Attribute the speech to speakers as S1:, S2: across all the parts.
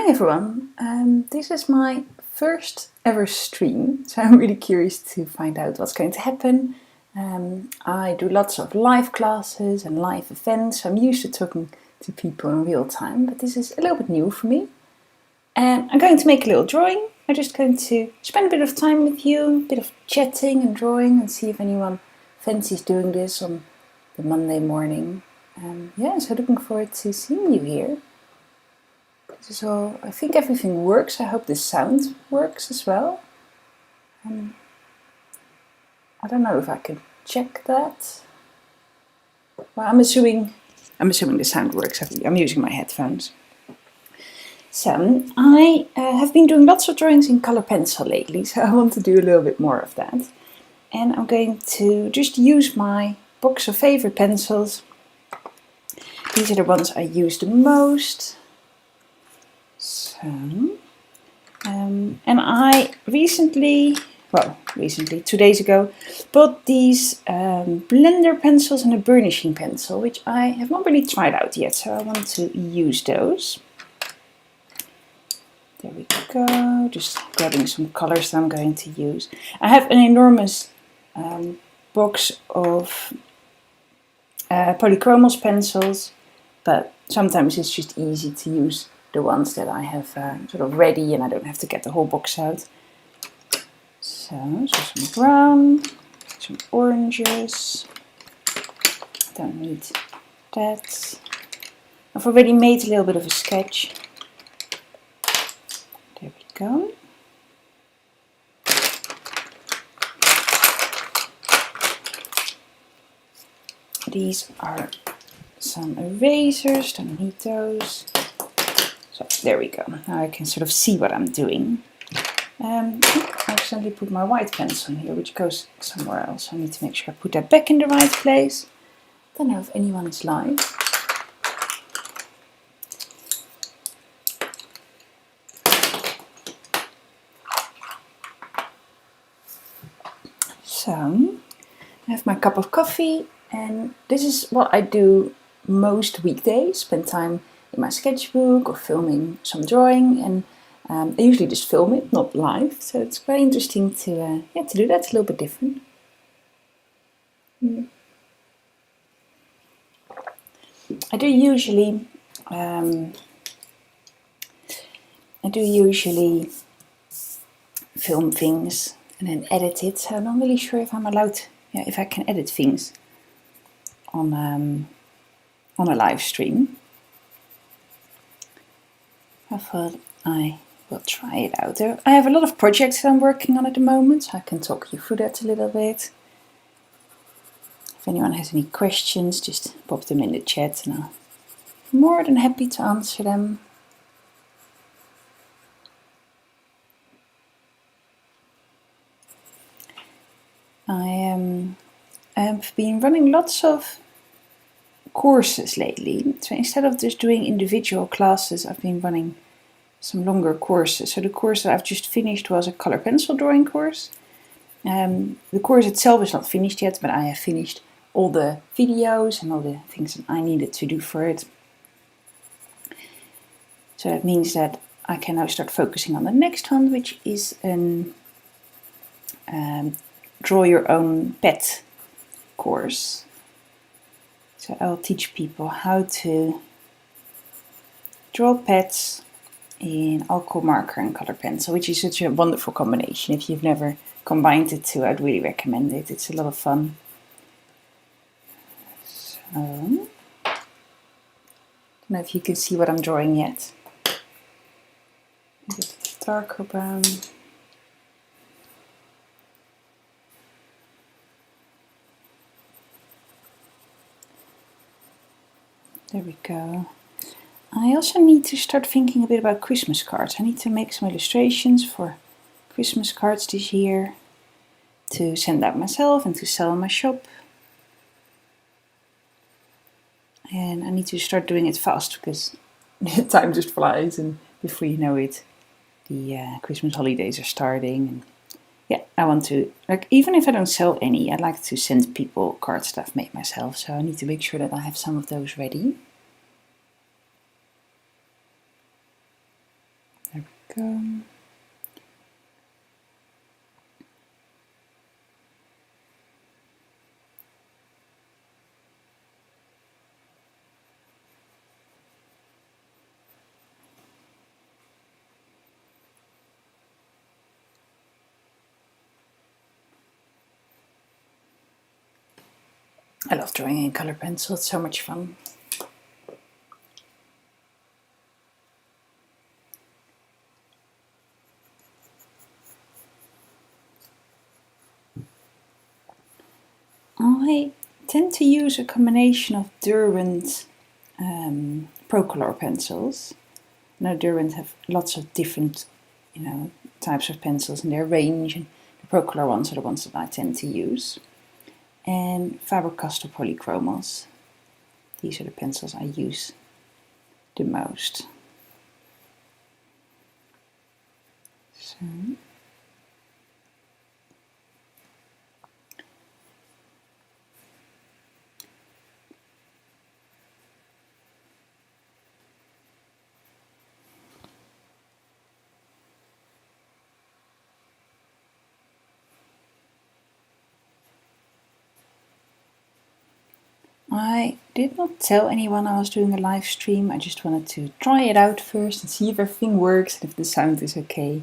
S1: Hi everyone, this is my first ever stream, so I'm really curious to find out what's going to happen. I do lots of live classes and live events, so I'm used to talking to people in real time, but this is a little bit new for me. And I'm going to make a little drawing. I'm just going to spend a bit of time with you, a bit of chatting and drawing, and see if anyone fancies doing this on the Monday morning. So looking forward to seeing you here. So I think everything works. I hope the sound works as well. I don't know if I can check that. Well, I'm assuming the sound works. I'm using my headphones. So I have been doing lots of drawings in colour pencil lately, so I want to do a little bit more of that. And I'm going to just use my box of favourite pencils. These are the ones I use the most. So, and I recently, 2 days ago, bought these blender pencils and a burnishing pencil, which I have not really tried out yet, so I want to use those. There we go, just grabbing some colors that I'm going to use. I have an enormous box of polychromos pencils, but sometimes it's just easy to use the ones that I have sort of ready and I don't have to get the whole box out. So some brown, some oranges, don't need that. I've already made a little bit of a sketch. There we go. These are some erasers, don't need those. So there we go, now I can sort of see what I'm doing. I accidentally put my white pencil in here, which goes somewhere else. I need to make sure I put that back in the right place. Don't know if anyone is live. So, I have my cup of coffee, and this is what I do most weekdays, spend time in my sketchbook or filming some drawing, and I usually just film it, not live, so it's very interesting to do that. It's a little bit different. I do usually film things and then edit it, so I'm not really sure if I'm allowed, if I can edit things on a live stream. I thought I will try it out. I have a lot of projects that I'm working on at the moment, so I can talk you through that a little bit. If anyone has any questions, just pop them in the chat and I'll be more than happy to answer them. I've been running lots of courses lately, so instead of just doing individual classes, I've been running some longer courses. So the course that I've just finished was a color pencil drawing course. The course itself is not finished yet, but I have finished all the videos and all the things that I needed to do for it. So that means that I can now start focusing on the next one, which is an draw your own pet course. So I'll teach people how to draw pets in alcohol marker and color pencil, which is such a wonderful combination. If you've never combined the two, I'd really recommend it. It's a lot of fun. So, I don't know if you can see what I'm drawing yet. A bit darker brown. There we go. I also need to start thinking a bit about Christmas cards. I need to make some illustrations for Christmas cards this year to send out myself and to sell in my shop. And I need to start doing it fast because time just flies, and before you know it, the Christmas holidays are starting. And yeah, I want to, even if I don't sell any, I'd like to send people cards that I've made myself. So I need to make sure that I have some of those ready. go. I love drawing in colour pencil, it's so much fun. I tend to use a combination of Derwent Procolor pencils. Now Derwent have lots of different, types of pencils in their range, and the Procolor ones are the ones that I tend to use. And Faber-Castell Polychromos. These are the pencils I use the most. So. I did not tell anyone I was doing a live stream. I just wanted to try it out first and see if everything works and if the sound is okay.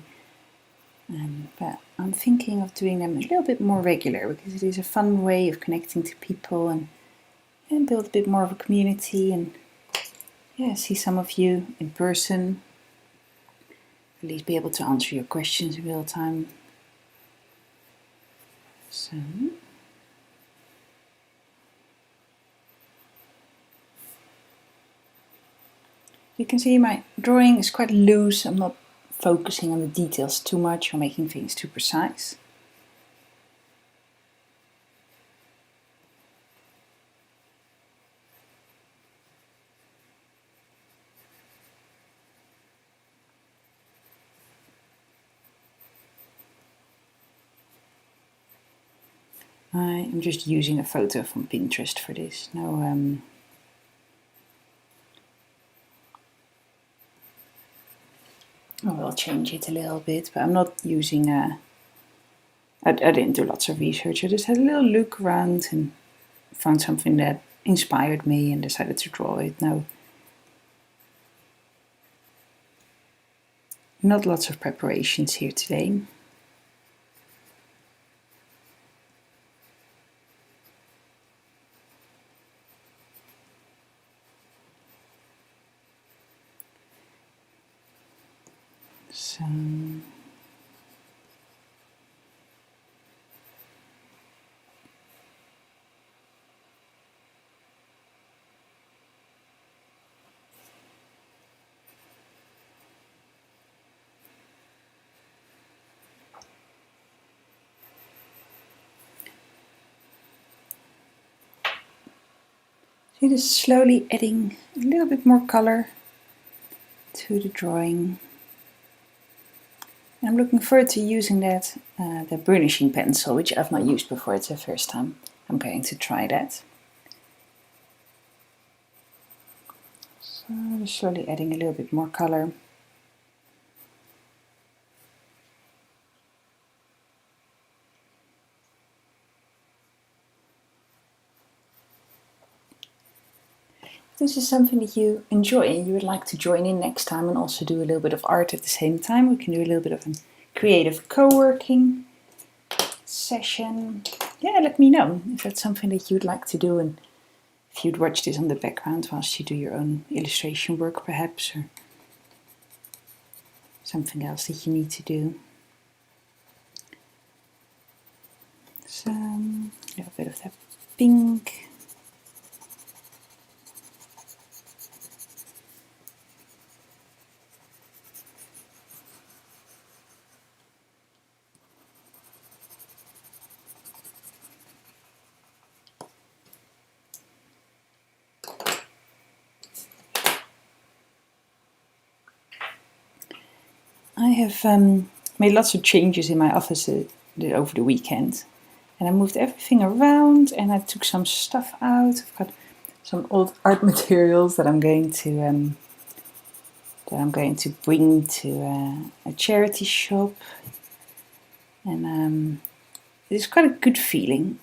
S1: But I'm thinking of doing them a little bit more regular because it is a fun way of connecting to people and build a bit more of a community and see some of you in person. At least be able to answer your questions in real time. So. You can see my drawing is quite loose. I'm not focusing on the details too much or making things too precise. I am just using a photo from Pinterest for this. No, I'll change it a little bit, but I'm not using I didn't do lots of research. I just had a little look around and found something that inspired me and decided to draw it. Now, not lots of preparations here today. So. See, just slowly adding a little bit more color to the drawing. And I'm looking forward to using that, the burnishing pencil, which I've not used before. It's the first time I'm going to try that. So just slowly adding a little bit more color. If this is something that you enjoy and you would like to join in next time and also do a little bit of art at the same time, we can do a little bit of a creative co-working session. Yeah, let me know if that's something that you'd like to do, and if you'd watch this on the background whilst you do your own illustration work perhaps, or something else that you need to do. So, a little bit of that pink. I have made lots of changes in my office over the weekend, and I moved everything around and I took some stuff out. I've got some old art materials that I'm going to that I'm going to bring to a charity shop. And it's quite a good feeling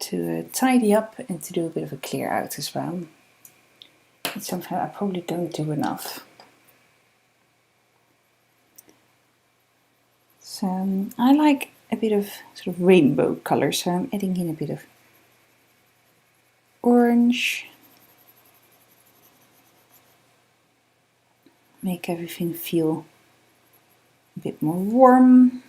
S1: to tidy up and to do a bit of a clear out as well. It's something I probably don't do enough. So I like a bit of sort of rainbow colour, so I'm adding in a bit of orange. Make everything feel a bit more warm.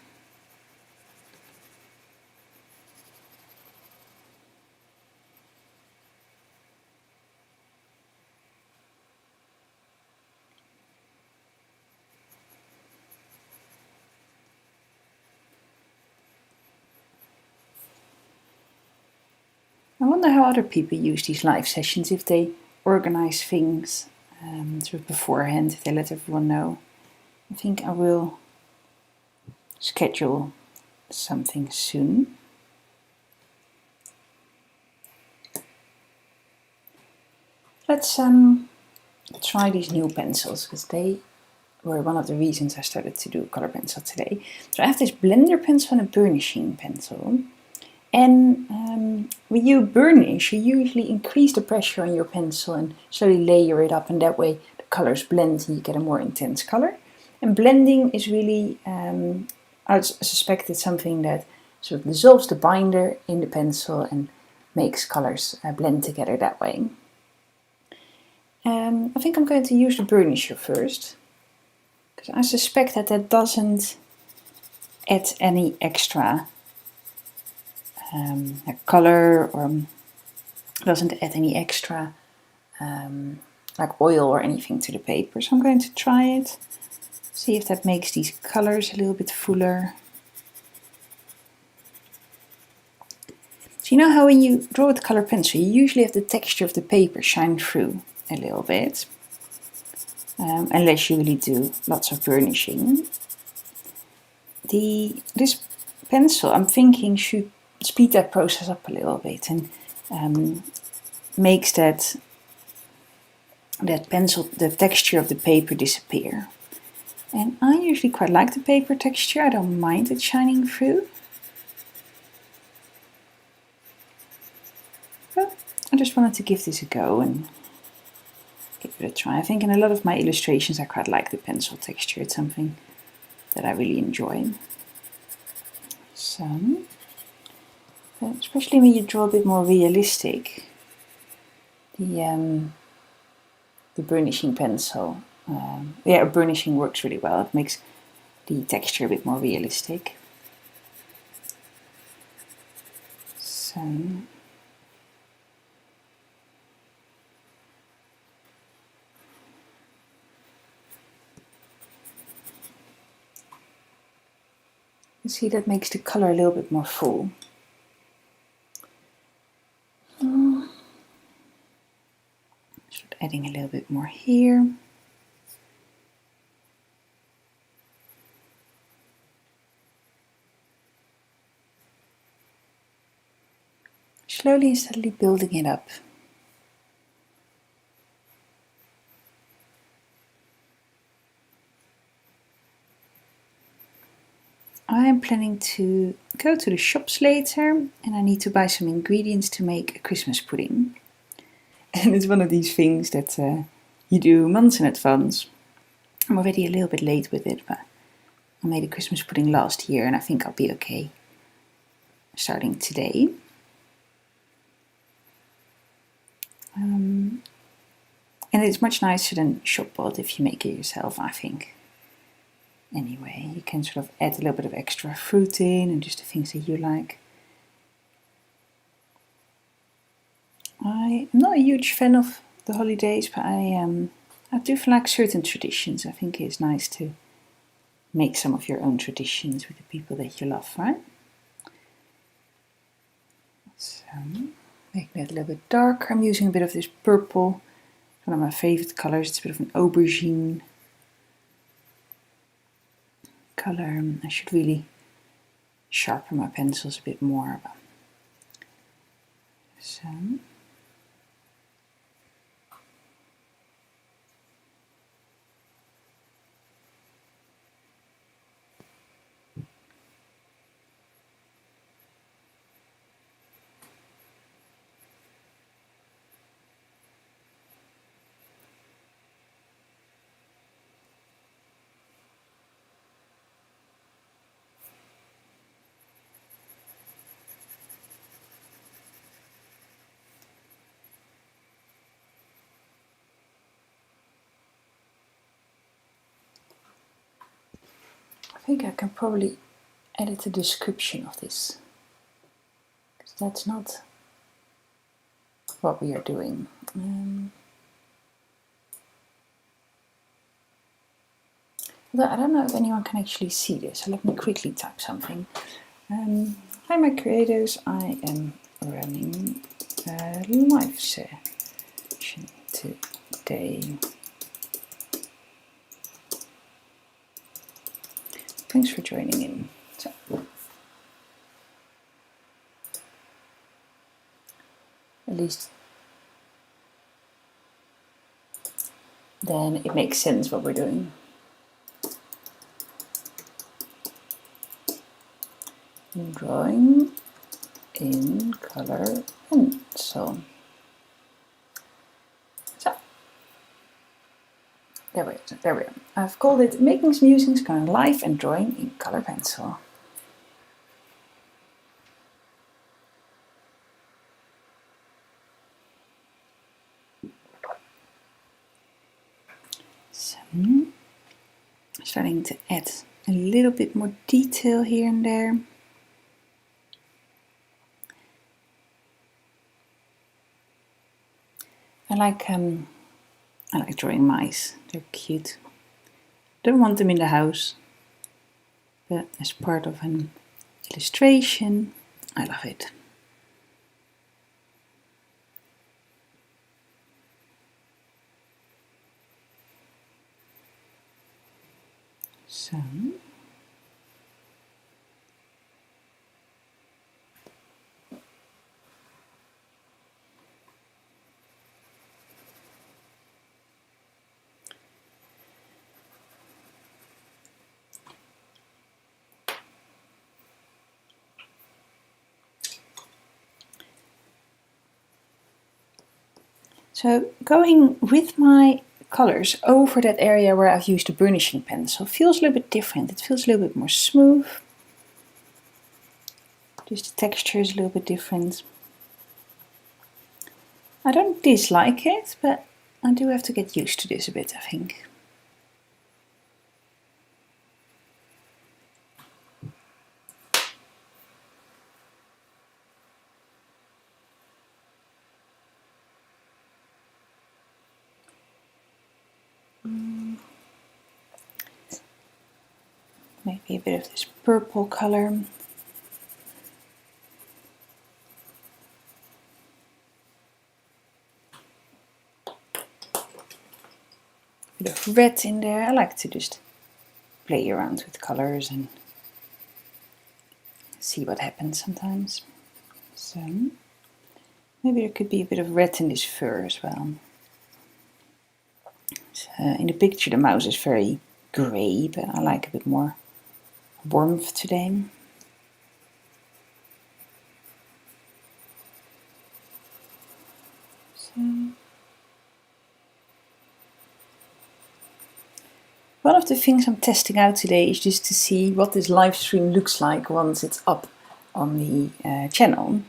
S1: I wonder how other people use these live sessions, if they organize things sort of beforehand, if they let everyone know. I think I will schedule something soon. Let's try these new pencils, because they were one of the reasons I started to do a color pencil today. So I have this blender pencil and a burnishing pencil. And when you burnish, you usually increase the pressure on your pencil and slowly layer it up, and that way the colors blend and you get a more intense color. And blending is really, I suspect it's something that sort of dissolves the binder in the pencil and makes colors blend together that way. I think I'm going to use the burnisher first, because I suspect that that doesn't add any extra color, or doesn't add any extra like oil or anything to the paper. So I'm going to try it, see if that makes these colors a little bit fuller. So you know how when you draw with color pencil, you usually have the texture of the paper shine through a little bit, unless you really do lots of burnishing. This pencil, I'm thinking, should speed that process up a little bit and makes that pencil, the texture of the paper, disappear. And I usually quite like the paper texture. I don't mind it shining through. But I just wanted to give this a go and give it a try. I think in a lot of my illustrations I quite like the pencil texture. It's something that I really enjoy. So, especially when you draw a bit more realistic, the burnishing pencil, burnishing works really well. It makes the texture a bit more realistic. So, you see, that makes the color a little bit more full. Start adding a little bit more here. Slowly and steadily building it up. I am planning to go to the shops later, and I need to buy some ingredients to make a Christmas pudding. And it's one of these things that you do months in advance. I'm already a little bit late with it, but I made a Christmas pudding last year and I think I'll be okay starting today. And it's much nicer than shop bought if you make it yourself, I think. Anyway, you can sort of add a little bit of extra fruit in and just the things that you like. I'm not a huge fan of the holidays, but I do like certain traditions. I think it's nice to make some of your own traditions with the people that you love, right? So, making it a little bit darker. I'm using a bit of this purple, one of my favorite colors. It's a bit of an aubergine color. I should really sharpen my pencils a bit more. So, think I can probably edit the description of this, because that's not what we are doing. Although I don't know if anyone can actually see this, so let me quickly type something. Hi my creators, I am running a live session today. Thanks for joining in. So, at least then it makes sense what we're doing. Drawing in color pencil. So there we are. I've called it Making Musings going live and drawing in color pencil. So starting to add a little bit more detail here and there. I like drawing mice. They're cute. Don't want them in the house, but as part of an illustration, I love it. So going with my colors over that area where I've used the burnishing pencil feels a little bit different. It feels a little bit more smooth. Just the texture is a little bit different. I don't dislike it, but I do have to get used to this a bit, I think. Maybe a bit of this purple color. A bit of red in there. I like to just play around with colors and see what happens sometimes. So maybe there could be a bit of red in this fur as well. So, in the picture the mouse is very grey, but I like a bit more warmth today. So, one of the things I'm testing out today is just to see what this live stream looks like once it's up on the channel.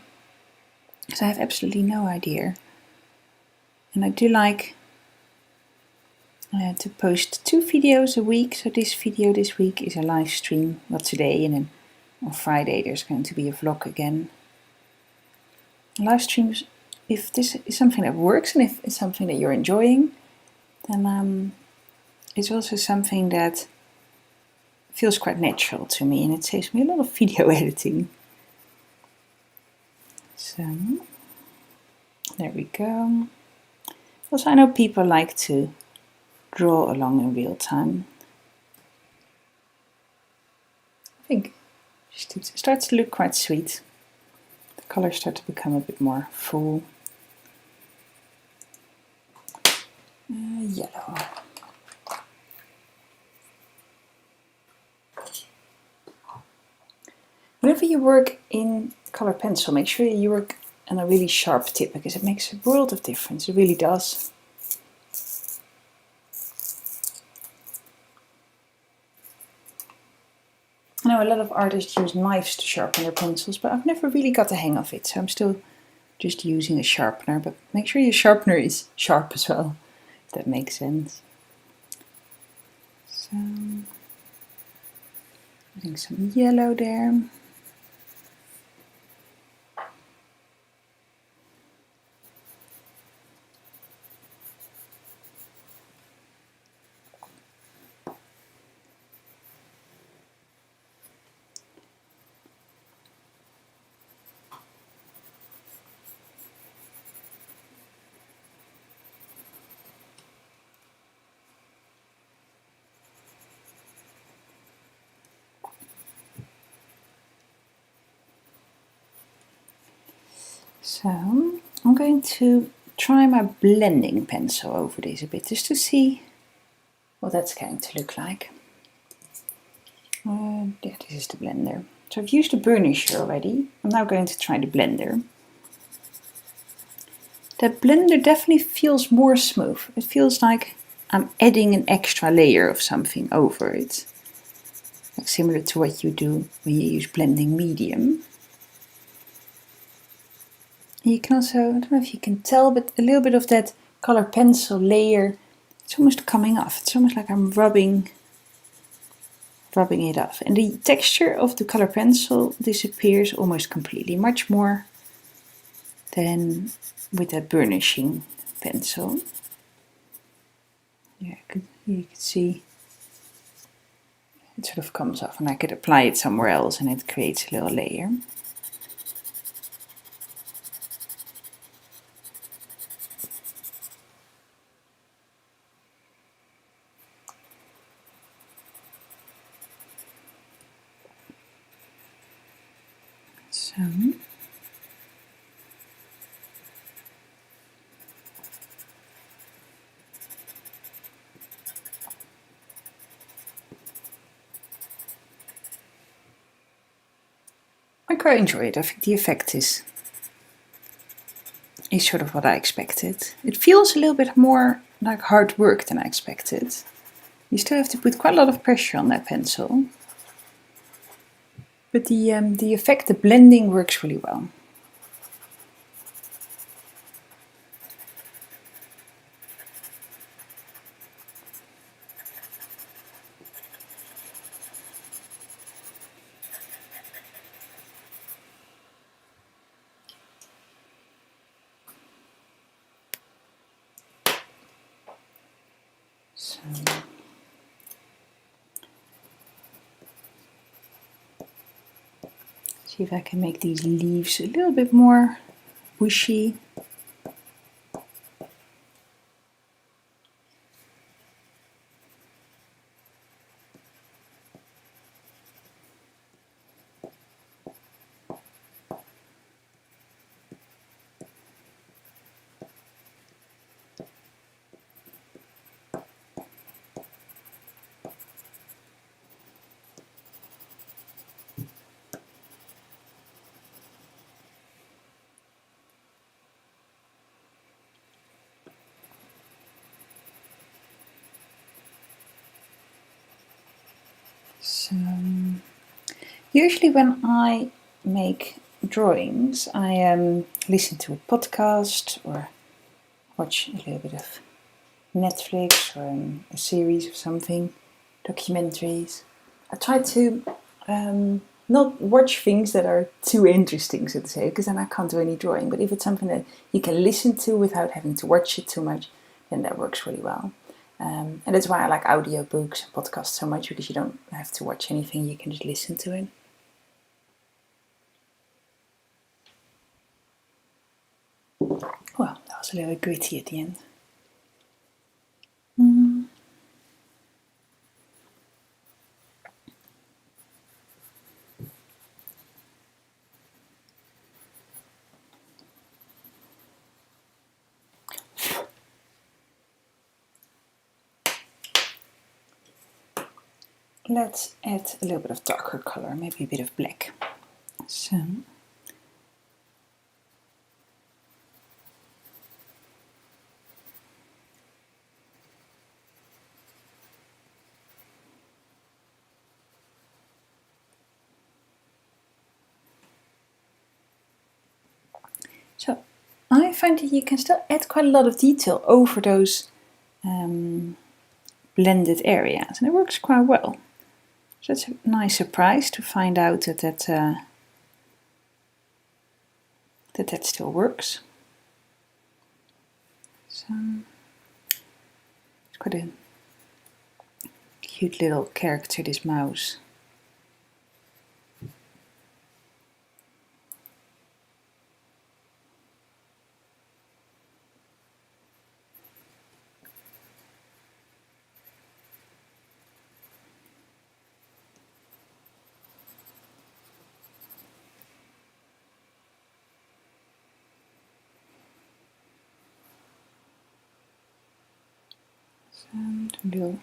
S1: So I have absolutely no idea. And I do like to post 2 videos a week. So this video this week is a live stream, not today, and then on Friday there's going to be a vlog again. Live streams, if this is something that works and if it's something that you're enjoying, then it's also something that feels quite natural to me, and it saves me a lot of video editing. So there we go. Also, I know people like to draw along in real time. I think it starts to look quite sweet. The colors start to become a bit more full. Yellow. Whenever you work in color pencil, make sure you work on a really sharp tip, because it makes a world of difference. It really does. I know a lot of artists use knives to sharpen their pencils, but I've never really got the hang of it, so I'm still just using a sharpener. But make sure your sharpener is sharp as well, if that makes sense. So Adding some yellow there. So I'm going to try my blending pencil over this a bit, just to see what that's going to look like. Yeah, this is the blender. So I've used the burnisher already. I'm now going to try the blender. The blender definitely feels more smooth. It feels like I'm adding an extra layer of something over it. Like similar to what you do when you use blending medium. You can also, I don't know if you can tell, but a little bit of that color pencil layer, it's almost coming off. It's almost like I'm rubbing it off. And the texture of the color pencil disappears almost completely, much more than with that burnishing pencil. Yeah, you can see it sort of comes off, and I could apply it somewhere else and it creates a little layer. So I quite enjoy it. I think the effect is sort of what I expected. It feels a little bit more like hard work than I expected. You still have to put quite a lot of pressure on that pencil. But the effect, the blending works really well. So see if I can make these leaves a little bit more bushy. So usually when I make drawings, I listen to a podcast or watch a little bit of Netflix or a series of something, documentaries. I try to not watch things that are too interesting, so to say, because then I can't do any drawing. But if it's something that you can listen to without having to watch it too much, then that works really well. And that's why I like audiobooks and podcasts so much, because you don't have to watch anything, you can just listen to it. Well, that was a little bit gritty at the end. Let's add a little bit of darker color, maybe a bit of black. So I find that you can still add quite a lot of detail over those blended areas, and it works quite well. So it's a nice surprise to find out that that still works. So it's quite a cute little character, this mouse. And little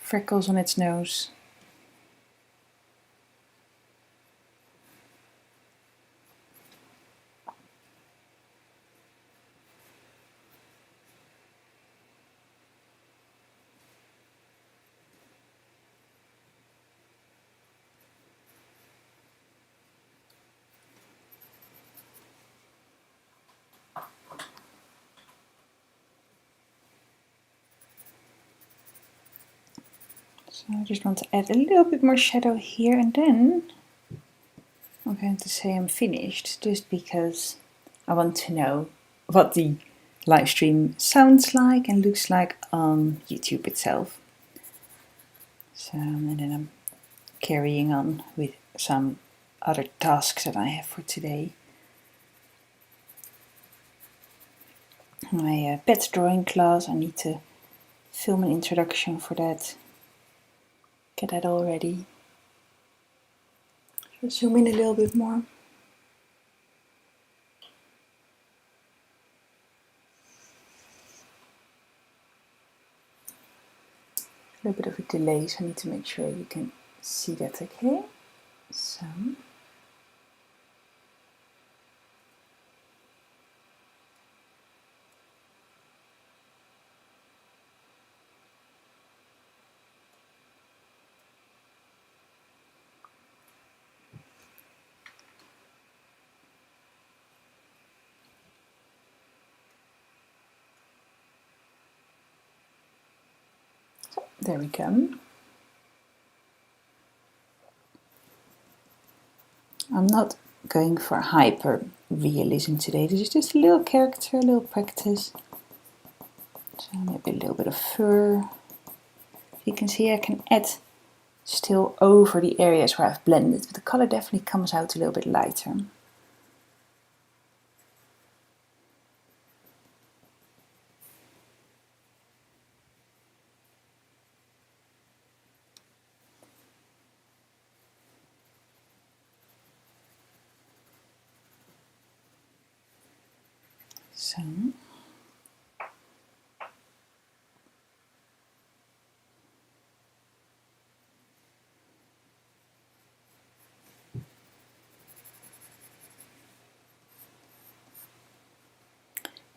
S1: freckles on its nose. So I just want to add a little bit more shadow here, and then I'm going to say I'm finished, just because I want to know what the live stream sounds like and looks like on YouTube itself. So, and then I'm carrying on with some other tasks that I have for today. My pet drawing class, I need to film an introduction for that. Get that all ready. Let's zoom in a little bit more. A little bit of a delay, so I need to make sure you can see that okay. So. There we go. I'm not going for hyper realism today. This is just a little character, a little practice. So maybe a little bit of fur. You can see I can add still over the areas where I've blended, but the color definitely comes out a little bit lighter. So.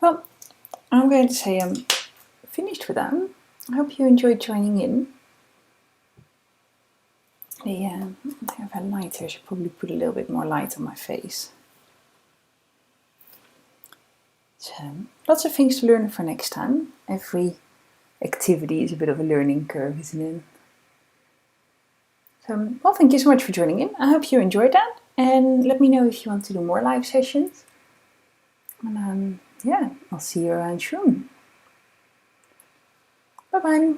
S1: Well, I'm going to say I'm finished with them. I hope you enjoyed joining in. I have a light here. I should probably put a little bit more light on my face. So, lots of things to learn for next time. Every activity is a bit of a learning curve, isn't it? So, well, thank you so much for joining in. I hope you enjoyed that. And let me know if you want to do more live sessions. And yeah, I'll see you around soon. Bye-bye.